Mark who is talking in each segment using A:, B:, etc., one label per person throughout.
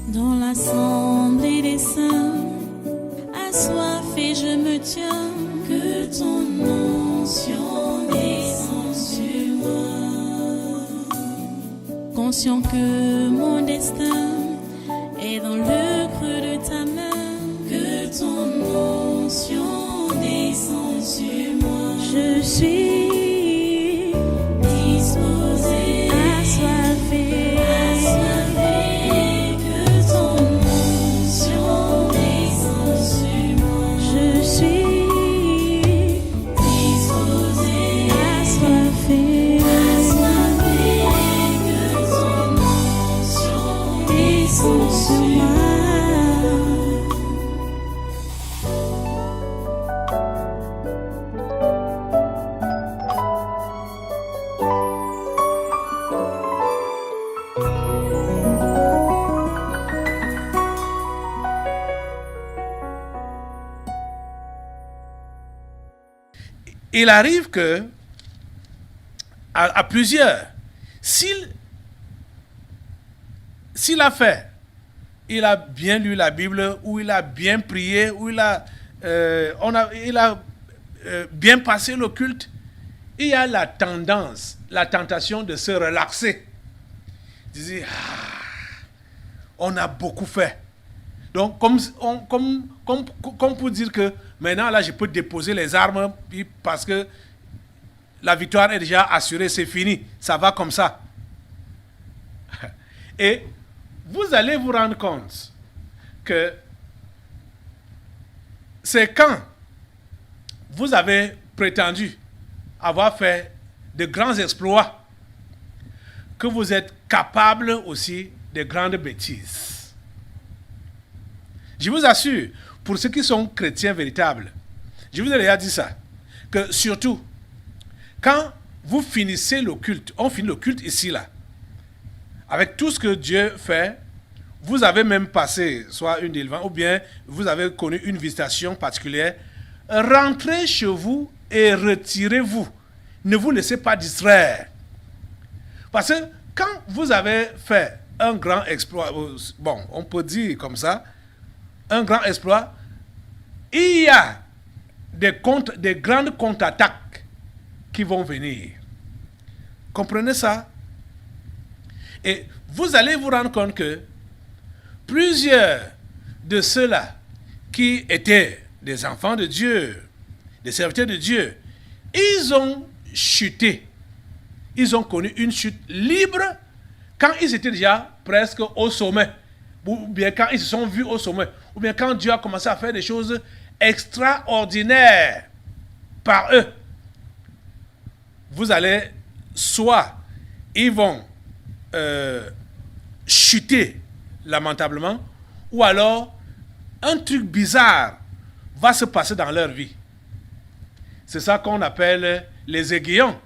A: Dans l'assemblée des saints, assoiffé je me tiens, que ton onction descende sur moi. Conscient que mon destin est dans le creux de ta main, que ton onction descende sur moi. Je suis disposé, assoiffé, que ton onction descende sur moi. Je suis disposé, assoiffé, que ton onction descende sur moi.
B: Il arrive que, à plusieurs, s'il a fait, il a bien lu la Bible, ou il a bien prié, ou il a bien passé le culte, il y a la tentation de se relaxer. De dire, on a beaucoup fait. Donc, comme pour dire que maintenant, là, je peux déposer les armes parce que la victoire est déjà assurée, c'est fini. Ça va comme ça. Et vous allez vous rendre compte que c'est quand vous avez prétendu avoir fait de grands exploits que vous êtes capable aussi de grandes bêtises. Je vous assure, pour ceux qui sont chrétiens véritables, je vous ai déjà dit ça, que surtout, quand vous finissez le culte, on finit le culte ici, là, avec tout ce que Dieu fait, vous avez même passé soit une délivrance, ou bien vous avez connu une visitation particulière, rentrez chez vous et retirez-vous. Ne vous laissez pas distraire. Parce que quand vous avez fait un grand exploit, bon, on peut dire comme ça, un grand exploit, il y a des grandes contre-attaques qui vont venir. Comprenez ça? Et vous allez vous rendre compte que plusieurs de ceux-là qui étaient des enfants de Dieu, des serviteurs de Dieu, ils ont chuté. Ils ont connu une chute libre quand ils étaient déjà presque au sommet. Ou bien quand ils se sont vus au sommet. Ou bien quand Dieu a commencé à faire des choses extraordinaires par eux. Vous allez, soit ils vont chuter lamentablement, ou alors un truc bizarre va se passer dans leur vie. C'est ça qu'on appelle les aiguillons.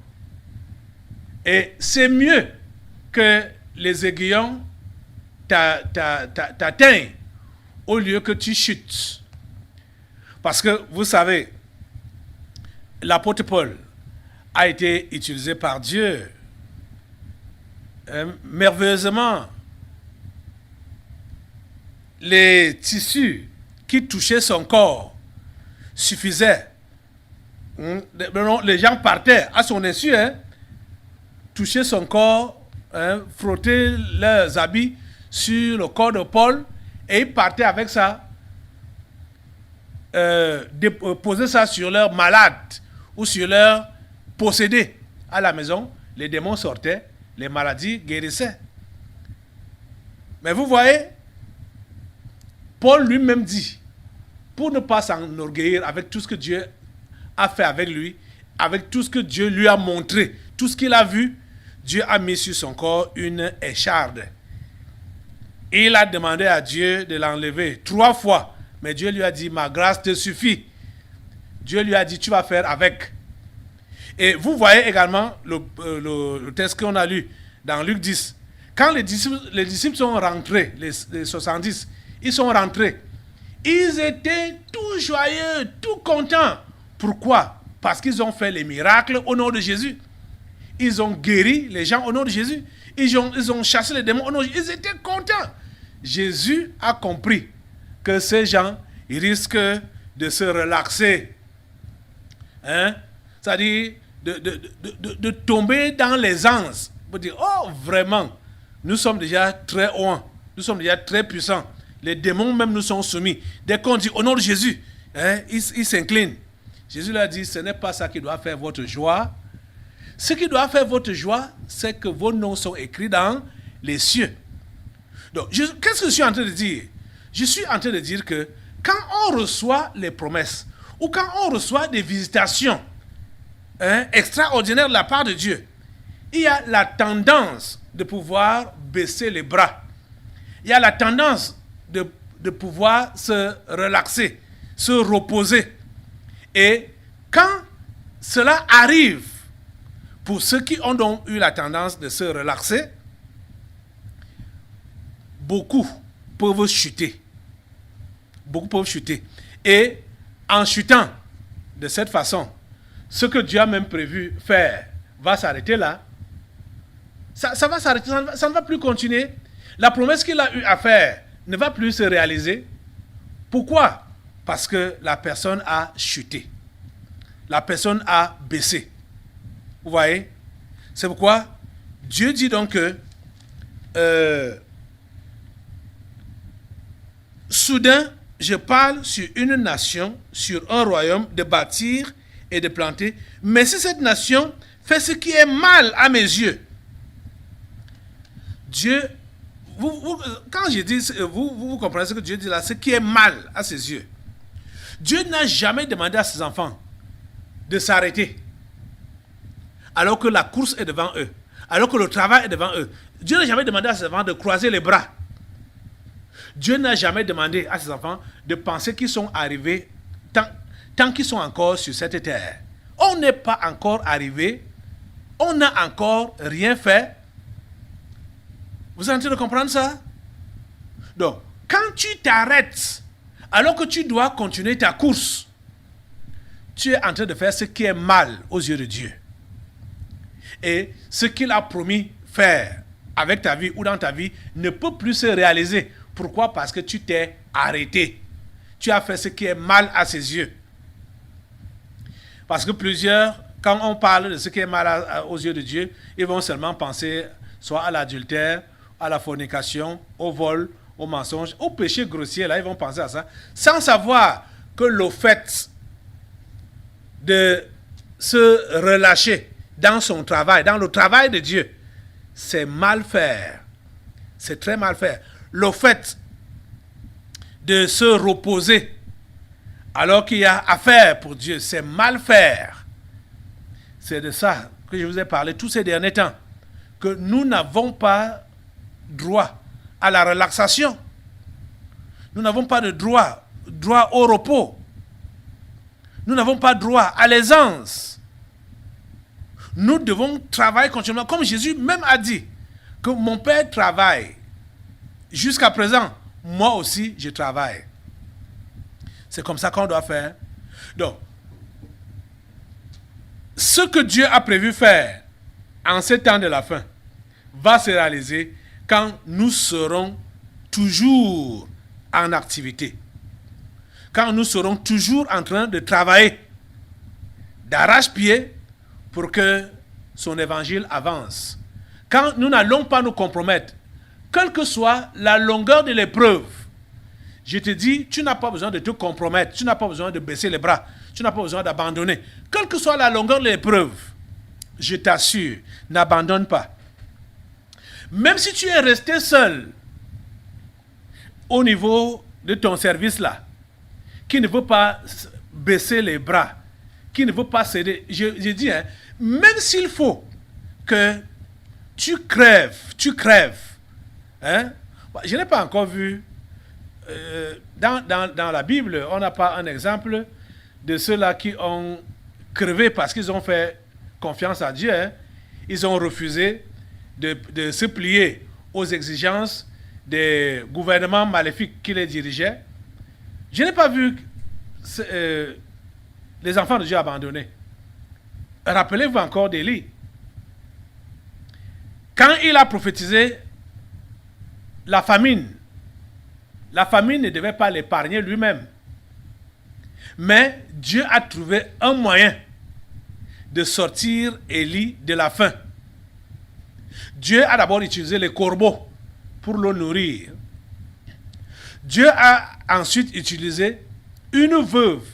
B: Et c'est mieux que les aiguillons t'atteignent au lieu que tu chutes. Parce que vous savez, l'apôtre Paul a été utilisé par Dieu merveilleusement. Les tissus qui touchaient son corps suffisaient. Les gens partaient à son insu, toucher son corps, frotter leurs habits sur le corps de Paul, et ils partaient avec ça, poser ça sur leurs malades ou sur leurs possédés à la maison. Les démons sortaient, les maladies guérissaient. Mais vous voyez, Paul lui-même dit, pour ne pas s'enorgueillir avec tout ce que Dieu a fait avec lui, avec tout ce que Dieu lui a montré, tout ce qu'il a vu, Dieu a mis sur son corps une écharde. Et il a demandé à Dieu de l'enlever 3 fois. Mais Dieu lui a dit, ma grâce te suffit. Dieu lui a dit, tu vas faire avec. Et vous voyez également le texte qu'on a lu dans Luc 10. Quand les disciples sont rentrés, les 70, ils sont rentrés. Ils étaient tout joyeux, tout contents. Pourquoi? Parce qu'ils ont fait les miracles au nom de Jésus. Ils ont guéri les gens au nom de Jésus. Ils ont chassé les démons au nom de Jésus. Ils étaient contents. Jésus a compris que ces gens, ils risquent de se relaxer. Hein? C'est-à-dire de tomber dans l'aisance. Pour dire, oh vraiment, nous sommes déjà très hauts, nous sommes déjà très puissants. Les démons même nous sont soumis. Dès qu'on dit au nom de Jésus, hein, ils s'inclinent. Jésus leur dit, ce n'est pas ça qui doit faire votre joie. Ce qui doit faire votre joie, c'est que vos noms sont écrits dans les cieux. Donc, qu'est-ce que je suis en train de dire? Je suis en train de dire que quand on reçoit les promesses, ou quand on reçoit des visitations extraordinaires de la part de Dieu, il y a la tendance de pouvoir baisser les bras. Il y a la tendance de pouvoir se relaxer, se reposer. Et quand cela arrive, pour ceux qui ont donc eu la tendance de se relaxer, beaucoup peuvent chuter. Beaucoup peuvent chuter. Et en chutant de cette façon, ce que Dieu a même prévu faire va s'arrêter là. Ça va s'arrêter, ça ne va plus continuer. La promesse qu'il a eu à faire ne va plus se réaliser. Pourquoi? Parce que la personne a chuté. La personne a baissé. Vous voyez? C'est pourquoi Dieu dit donc que soudain, je parle sur une nation, sur un royaume, de bâtir et de planter. Mais si cette nation fait ce qui est mal à mes yeux, Dieu, quand je dis, vous comprenez ce que Dieu dit là, ce qui est mal à ses yeux. Dieu n'a jamais demandé à ses enfants de s'arrêter, alors que la course est devant eux, alors que le travail est devant eux. Dieu n'a jamais demandé à ses enfants de croiser les bras. Dieu n'a jamais demandé à ses enfants de penser qu'ils sont arrivés tant qu'ils sont encore sur cette terre. On n'est pas encore arrivé, on n'a encore rien fait. Vous êtes en train de comprendre ça? Donc, quand tu t'arrêtes, alors que tu dois continuer ta course, tu es en train de faire ce qui est mal aux yeux de Dieu. Et ce qu'il a promis faire avec ta vie ou dans ta vie ne peut plus se réaliser. Pourquoi? Parce que tu t'es arrêté. Tu as fait ce qui est mal à ses yeux. Parce que plusieurs, quand on parle de ce qui est mal aux yeux de Dieu, ils vont seulement penser soit à l'adultère, à la fornication, au vol, au mensonge, au péché grossier. Là, ils vont penser à ça, sans savoir que le fait de se relâcher dans son travail, dans le travail de Dieu, c'est mal faire. C'est très mal faire. Le fait de se reposer alors qu'il y a affaire pour Dieu, c'est mal faire. C'est de ça que je vous ai parlé tous ces derniers temps, que nous n'avons pas droit à la relaxation. Nous n'avons pas de droit au repos. Nous n'avons pas droit à l'aisance. Nous devons travailler continuellement. Comme Jésus même a dit que mon Père travaille. Jusqu'à présent, moi aussi, je travaille. C'est comme ça qu'on doit faire. Donc, ce que Dieu a prévu faire en ces temps de la fin va se réaliser quand nous serons toujours en activité. Quand nous serons toujours en train de travailler d'arrache-pied pour que son évangile avance. Quand nous n'allons pas nous compromettre, quelle que soit la longueur de l'épreuve, je te dis, tu n'as pas besoin de te compromettre, tu n'as pas besoin de baisser les bras, tu n'as pas besoin d'abandonner. Quelle que soit la longueur de l'épreuve, je t'assure, n'abandonne pas. Même si tu es resté seul au niveau de ton service là, qui ne veut pas baisser les bras, qui ne veut pas céder, je dis, même s'il faut que tu crèves, hein? Je n'ai pas encore vu, dans la Bible, on n'a pas un exemple de ceux-là qui ont crevé parce qu'ils ont fait confiance à Dieu. Hein? Ils ont refusé de se plier aux exigences des gouvernements maléfiques qui les dirigeaient. Je n'ai pas vu les enfants de Dieu abandonnés. Rappelez-vous encore d'Élie. Quand il a prophétisé la famine La famille ne devait pas l'épargner lui-même. Mais Dieu a trouvé un moyen de sortir Élie de la faim. Dieu a d'abord utilisé les corbeaux pour le nourrir. Dieu a ensuite utilisé une veuve,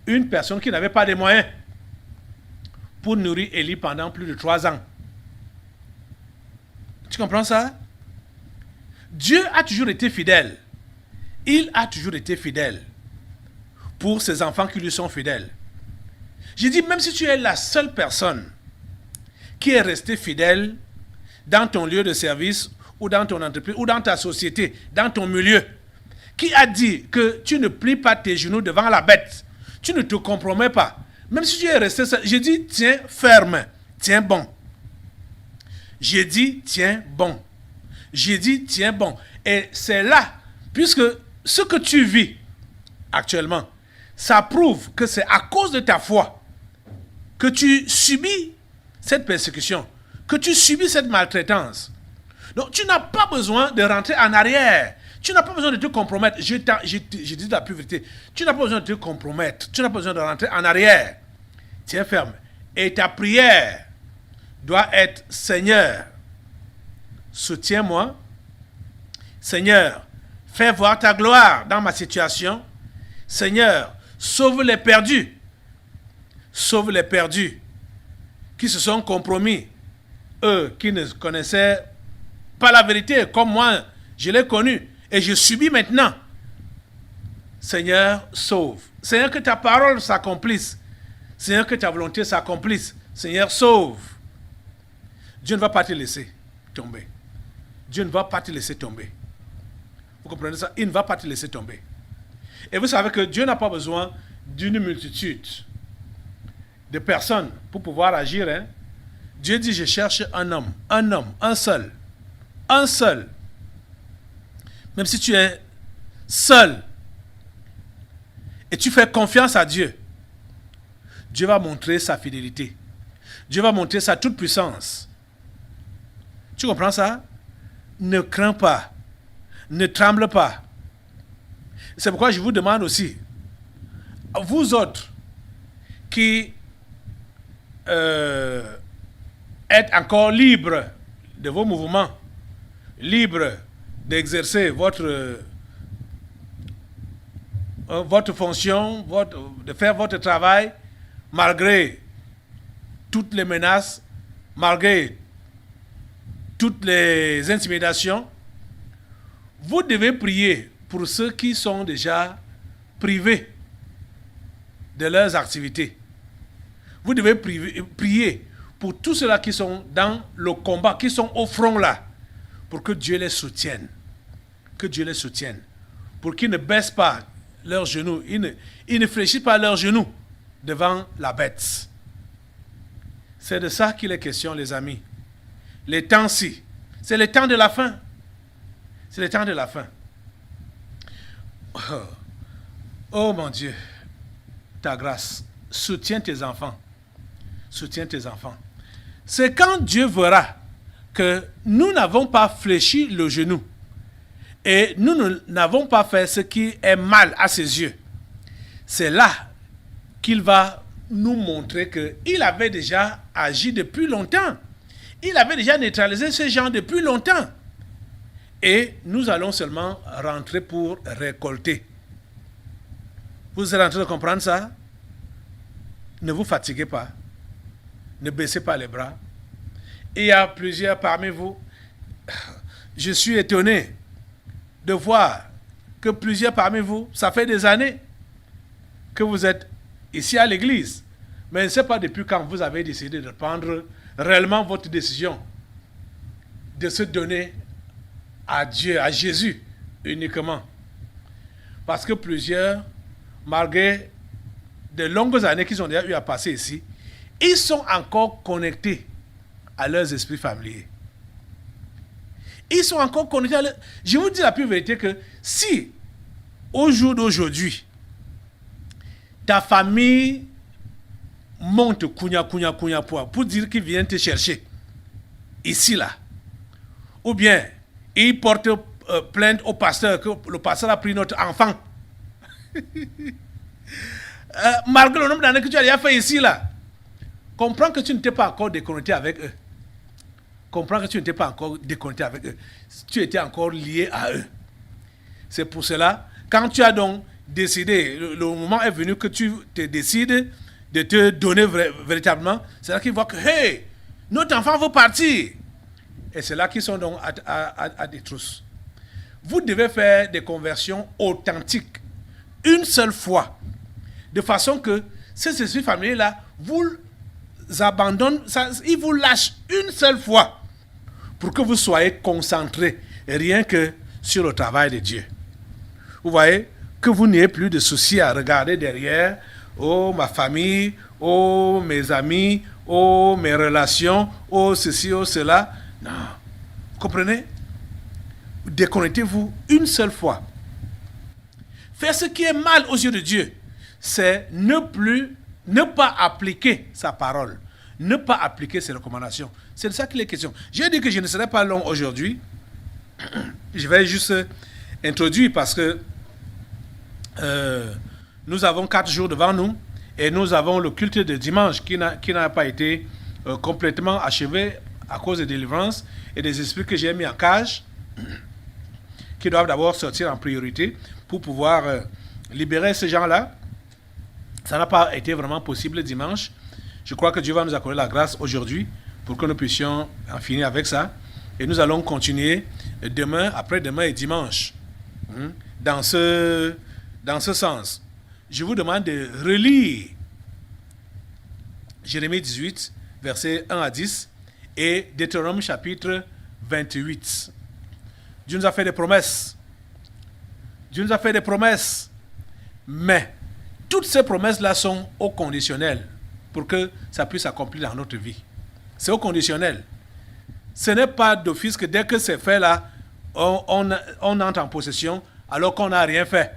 B: une personne qui n'avait pas de moyens, pour nourrir Élie pendant plus de 3 ans. Tu comprends ça? Dieu a toujours été fidèle. Il a toujours été fidèle pour ses enfants qui lui sont fidèles. J'ai dit, même si tu es la seule personne qui est restée fidèle dans ton lieu de service ou dans ton entreprise ou dans ta société, dans ton milieu, qui a dit que tu ne plies pas tes genoux devant la bête, tu ne te compromets pas, même si tu es resté seul, j'ai dit, tiens ferme, tiens bon. J'ai dit, tiens bon. J'ai dit, tiens bon. Et c'est là, puisque ce que tu vis actuellement, ça prouve que c'est à cause de ta foi que tu subis cette persécution, que tu subis cette maltraitance. Donc, tu n'as pas besoin de rentrer en arrière. Tu n'as pas besoin de te compromettre. Je dis la pure vérité. Tu n'as pas besoin de te compromettre. Tu n'as pas besoin de rentrer en arrière. Tiens ferme. Et ta prière doit être, Seigneur, soutiens-moi. Seigneur, fais voir ta gloire dans ma situation. Seigneur, sauve les perdus. Sauve les perdus qui se sont compromis. Eux qui ne connaissaient pas la vérité, comme moi, je l'ai connue et je subis maintenant. Seigneur, sauve. Seigneur, que ta parole s'accomplisse. Seigneur, que ta volonté s'accomplisse. Seigneur, sauve. Dieu ne va pas te laisser tomber. Dieu ne va pas te laisser tomber. Vous comprenez ça? Il ne va pas te laisser tomber. Et vous savez que Dieu n'a pas besoin d'une multitude de personnes pour pouvoir agir. Hein? Dieu dit, je cherche un homme, un seul. Un seul. Même si tu es seul et tu fais confiance à Dieu, Dieu va montrer sa fidélité. Dieu va montrer sa toute-puissance. Tu comprends ça? Ne crains pas. Ne tremble pas. C'est pourquoi je vous demande aussi, vous autres qui êtes encore libres de vos mouvements, libres d'exercer votre fonction, de faire votre travail, malgré toutes les menaces, malgré toutes les intimidations, vous devez prier pour ceux qui sont déjà privés de leurs activités. Vous devez prier pour tous ceux-là qui sont dans le combat, qui sont au front là, pour que Dieu les soutienne. Que Dieu les soutienne. Pour qu'ils ne baissent pas leurs genoux, ils ne fléchissent pas leurs genoux devant la bête. C'est de ça qu'il est question, les amis. Les temps-ci, c'est le temps de la fin. C'est le temps de la fin. Oh mon Dieu, ta grâce, soutiens tes enfants. Soutiens tes enfants. C'est quand Dieu verra que nous n'avons pas fléchi le genou et nous n'avons pas fait ce qui est mal à ses yeux. C'est là qu'il va nous montrer qu'il avait déjà agi depuis longtemps. Il avait déjà neutralisé ces gens depuis longtemps. Et nous allons seulement rentrer pour récolter. Vous êtes en train de comprendre ça? Ne vous fatiguez pas. Ne baissez pas les bras. Il y a plusieurs parmi vous. Je suis étonné de voir que plusieurs parmi vous, ça fait des années que vous êtes ici à l'église. Mais je ne sais pas depuis quand vous avez décidé de prendre réellement votre décision de se donner à Dieu, à Jésus uniquement. Parce que plusieurs, malgré de longues années qu'ils ont déjà eu à passer ici, ils sont encore connectés à leurs esprits familiers. Ils sont encore connectés à leur... Je vous dis la pure vérité que si, au jour d'aujourd'hui, ta famille monte pour dire qu'ils viennent te chercher, ici, là, ou bien ils portent plainte au pasteur que le pasteur a pris notre enfant. Malgré le nombre d'années que tu as déjà fait ici, là, comprends que tu n'étais pas encore déconnecté avec eux. Comprends que tu n'étais pas encore déconnecté avec eux. Tu étais encore lié à eux. C'est pour cela, quand tu as donc décidé, le moment est venu que tu te décides de te donner véritablement, c'est là qu'ils voient que, hey, notre enfant veut partir. Et c'est là qu'ils sont donc à des trousses. Vous devez faire des conversions authentiques, une seule fois, de façon que ces esprits familiers-là vous abandonnent, ils vous lâchent une seule fois pour que vous soyez concentrés rien que sur le travail de Dieu. Vous voyez, que vous n'ayez plus de soucis à regarder derrière, oh ma famille, oh mes amis, oh mes relations, oh ceci, oh cela. Non. Vous comprenez? Déconnectez-vous une seule fois. Faire ce qui est mal aux yeux de Dieu, c'est ne pas appliquer sa parole, ne pas appliquer ses recommandations. C'est de ça qu'il est question. J'ai dit que je ne serai pas long aujourd'hui. Je vais juste introduire parce que nous avons 4 jours devant nous et nous avons le culte de dimanche qui n'a pas été complètement achevé à cause des délivrances et des esprits que j'ai mis en cage qui doivent d'abord sortir en priorité pour pouvoir libérer ces gens-là. Ça n'a pas été vraiment possible dimanche. Je crois que Dieu va nous accorder la grâce aujourd'hui pour que nous puissions en finir avec ça. Et nous allons continuer demain, après-demain et dimanche dans ce sens. Je vous demande de relire Jérémie 18, versets 1 à 10 et Deutéronome chapitre 28. Dieu nous a fait des promesses. Dieu nous a fait des promesses. Mais toutes ces promesses-là sont au conditionnel pour que ça puisse s'accomplir dans notre vie. C'est au conditionnel. Ce n'est pas d'office que dès que c'est fait là, on entre en possession alors qu'on n'a rien fait,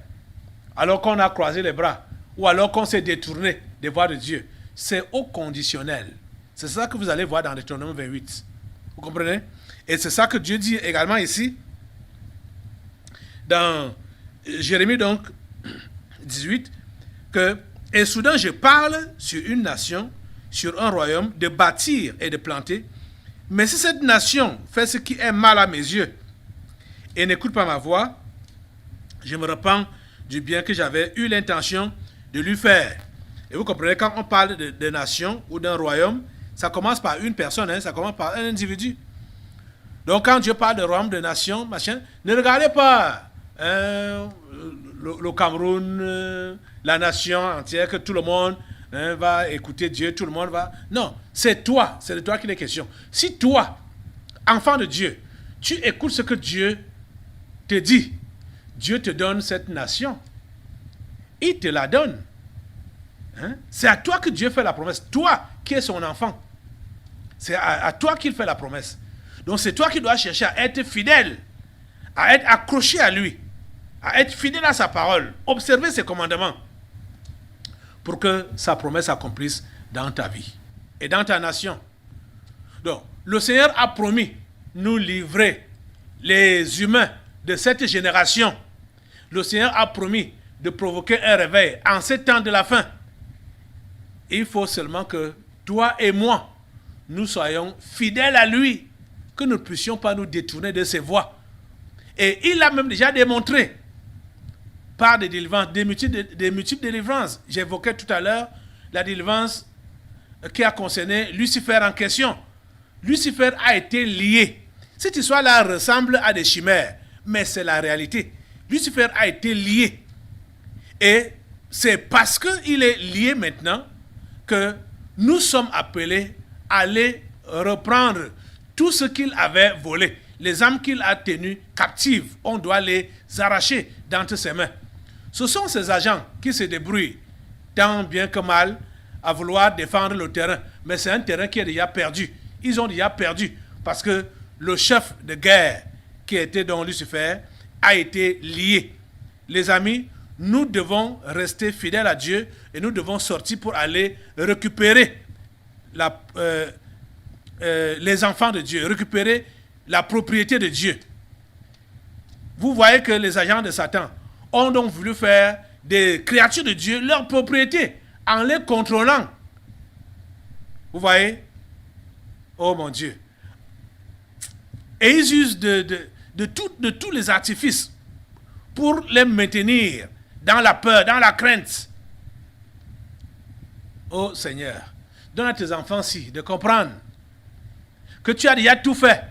B: alors qu'on a croisé les bras, ou alors qu'on s'est détourné des voies de Dieu. C'est au conditionnel. C'est ça que vous allez voir dans Deutéronome 28. Vous comprenez? Et c'est ça que Dieu dit également ici, dans Jérémie donc 18, que « Et soudain je parle sur une nation, sur un royaume, de bâtir et de planter, mais si cette nation fait ce qui est mal à mes yeux et n'écoute pas ma voix, je me repens du bien que j'avais eu l'intention de lui faire. » Et vous comprenez, quand on parle de nation ou d'un royaume, ça commence par une personne, ça commence par un individu. Donc quand Dieu parle de royaume, de nation, machin, ne regardez pas le Cameroun, la nation entière, que tout le monde va écouter Dieu, tout le monde va... Non, c'est de toi qu'il est question. Si toi, enfant de Dieu, tu écoutes ce que Dieu te dit, Dieu te donne cette nation. Il te la donne. C'est à toi que Dieu fait la promesse. Toi qui es son enfant. C'est à toi qu'il fait la promesse. Donc c'est toi qui dois chercher à être fidèle, à être accroché à lui, à être fidèle à sa parole, observer ses commandements pour que sa promesse s'accomplisse dans ta vie et dans ta nation. Donc, le Seigneur a promis nous livrer les humains de cette génération. Le Seigneur a promis de provoquer un réveil en ces temps de la fin. Il faut seulement que toi et moi, nous soyons fidèles à lui, que nous ne puissions pas nous détourner de ses voies. Et il a même déjà démontré par des délivrances, des multiples délivrances. J'évoquais tout à l'heure la délivrance qui a concerné Lucifer en question. Lucifer a été lié. Cette histoire-là ressemble à des chimères, mais c'est la réalité. Lucifer a été lié. Et c'est parce qu'il est lié maintenant que nous sommes appelés à aller reprendre tout ce qu'il avait volé. Les âmes qu'il a tenues captives, on doit les arracher d'entre ses mains. Ce sont ces agents qui se débrouillent, tant bien que mal, à vouloir défendre le terrain. Mais c'est un terrain qui est déjà perdu. Ils ont déjà perdu parce que le chef de guerre, qui était donc Lucifer, a été lié. Les amis, nous devons rester fidèles à Dieu et nous devons sortir pour aller récupérer les enfants de Dieu, récupérer la propriété de Dieu. Vous voyez que les agents de Satan ont donc voulu faire des créatures de Dieu leur propriété en les contrôlant. Vous voyez? Oh mon Dieu. Et ils usent de tous les artifices pour les maintenir dans la peur, dans la crainte. Oh Seigneur, donne à tes enfants-ci de comprendre que tu as déjà tout fait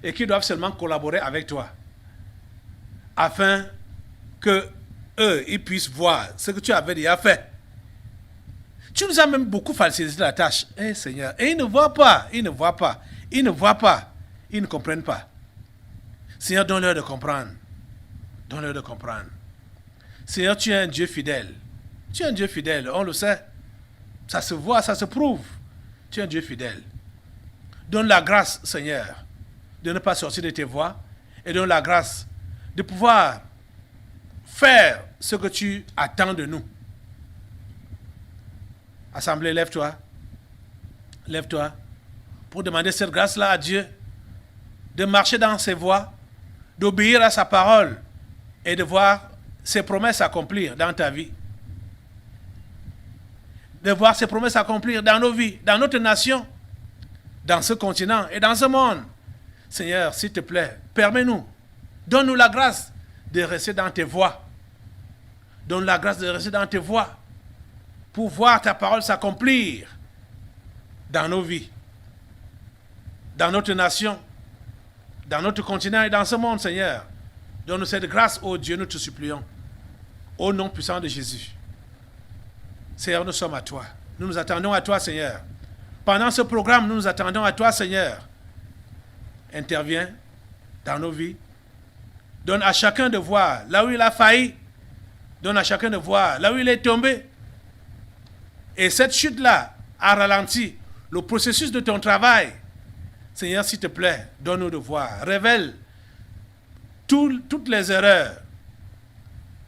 B: et qu'ils doivent seulement collaborer avec toi afin que eux, ils puissent voir ce que tu avais déjà fait. Tu nous as même beaucoup facilité la tâche. Eh Seigneur, et ils ne voient pas, ils ne voient pas, ils ne voient pas, ils ne comprennent pas. Seigneur, donne-leur de comprendre. Donne-leur de comprendre. Seigneur, tu es un Dieu fidèle. Tu es un Dieu fidèle, on le sait. Ça se voit, ça se prouve. Tu es un Dieu fidèle. Donne la grâce, Seigneur, de ne pas sortir de tes voies et donne la grâce de pouvoir faire ce que tu attends de nous. Assemblée, lève-toi. Lève-toi pour demander cette grâce-là à Dieu, de marcher dans ses voies, d'obéir à sa parole et de voir ses promesses s'accomplir dans ta vie. De voir ses promesses s'accomplir dans nos vies, dans notre nation, dans ce continent et dans ce monde. Seigneur, s'il te plaît, permets-nous, donne-nous la grâce de rester dans tes voies. Donne la grâce de rester dans tes voies pour voir ta parole s'accomplir dans nos vies, dans notre nation, dans notre continent et dans ce monde, Seigneur. Donne-nous cette grâce, ô Dieu, nous te supplions. Au nom puissant de Jésus. Seigneur, nous sommes à toi. Nous nous attendons à toi, Seigneur. Pendant ce programme, nous nous attendons à toi, Seigneur. Interviens dans nos vies. Donne à chacun de voir là où il a failli. Donne à chacun de voir là où il est tombé. Et cette chute-là a ralenti le processus de ton travail. Seigneur, s'il te plaît, donne-nous de voir. Révèle toutes les erreurs,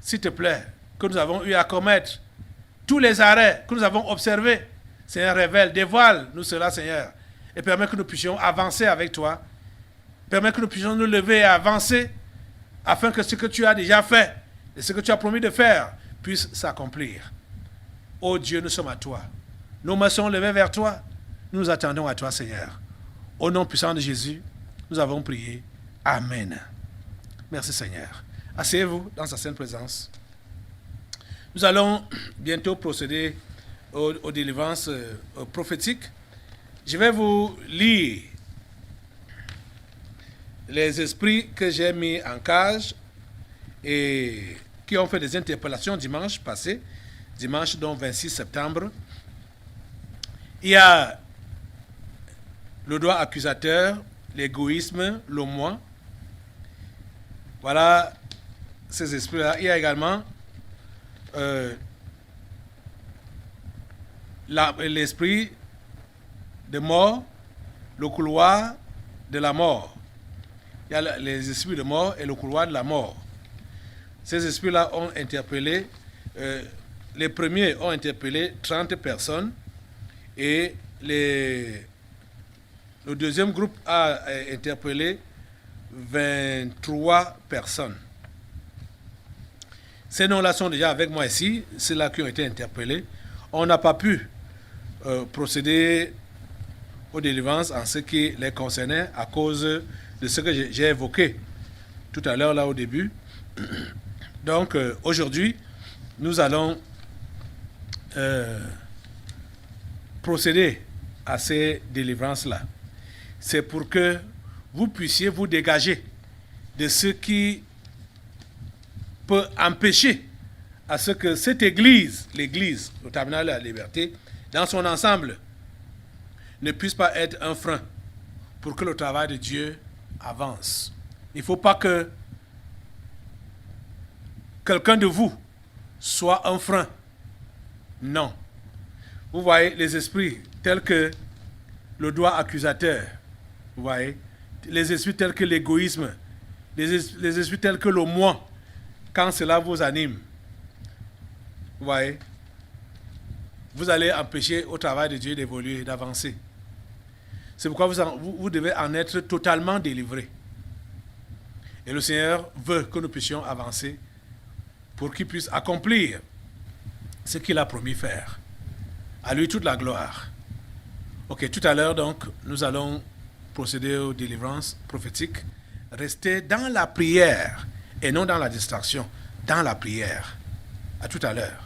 B: s'il te plaît, que nous avons eu à commettre. Tous les arrêts que nous avons observés. Seigneur, révèle, dévoile-nous cela, Seigneur. Et permets que nous puissions avancer avec toi. Permets que nous puissions nous lever et avancer afin que ce que tu as déjà fait et ce que tu as promis de faire puisse s'accomplir. Ô Dieu, nous sommes à toi. Nos mains sont levées vers toi. Nous nous attendons à toi, Seigneur. Au nom puissant de Jésus, nous avons prié. Amen. Merci, Seigneur. Asseyez-vous dans sa sainte présence. Nous allons bientôt procéder aux délivrances prophétiques. Je vais vous lire les esprits que j'ai mis en cage et qui ont fait des interpellations dimanche passé, dimanche donc 26 septembre. Il y a le doigt accusateur, l'égoïsme, le moi. Voilà ces esprits-là. Il y a également l'esprit de mort, le couloir de la mort. Il y a les esprits de mort et le couloir de la mort. Ces esprits-là ont interpellé, les premiers ont interpellé 30 personnes et le deuxième groupe a interpellé 23 personnes. Ces noms-là sont déjà avec moi ici, ceux-là qui ont été interpellés. On n'a pas pu procéder aux délivrances en ce qui les concernait à cause de ce que j'ai évoqué tout à l'heure là au début. Donc aujourd'hui, nous allons procéder à ces délivrances-là. C'est pour que vous puissiez vous dégager de ce qui peut empêcher à ce que cette église, l'église, le Tabernacle de la Liberté, dans son ensemble, ne puisse pas être un frein pour que le travail de Dieu avance. Il ne faut pas que quelqu'un de vous soit un frein. Non. Vous voyez les esprits tels que le doigt accusateur, vous voyez, les esprits tels que l'égoïsme, les esprits tels que le moi, quand cela vous anime, vous voyez, vous allez empêcher au travail de Dieu d'évoluer, d'avancer. C'est pourquoi vous devez en être totalement délivré. Et le Seigneur veut que nous puissions avancer pour qu'il puisse accomplir ce qu'il a promis faire. À lui toute la gloire. Ok, tout à l'heure, donc, nous allons procéder aux délivrances prophétiques. Restez dans la prière et non dans la distraction. Dans la prière. À tout à l'heure.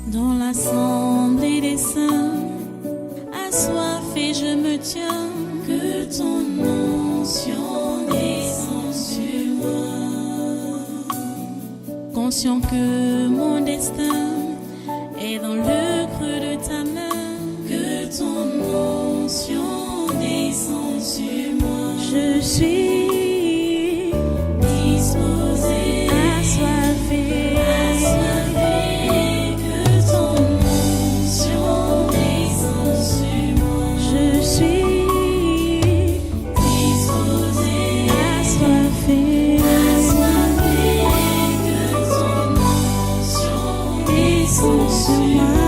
A: Dans l'assemblée des saints, assoiffé je me tiens, que ton onction descende sur moi. Conscient que mon destin est dans le creux de ta main, que ton onction descende sur moi. Je suis disposé, assoiffé, que ton onction descende sur moi. Je suis disposé, assoiffé, que ton onction descende sur moi.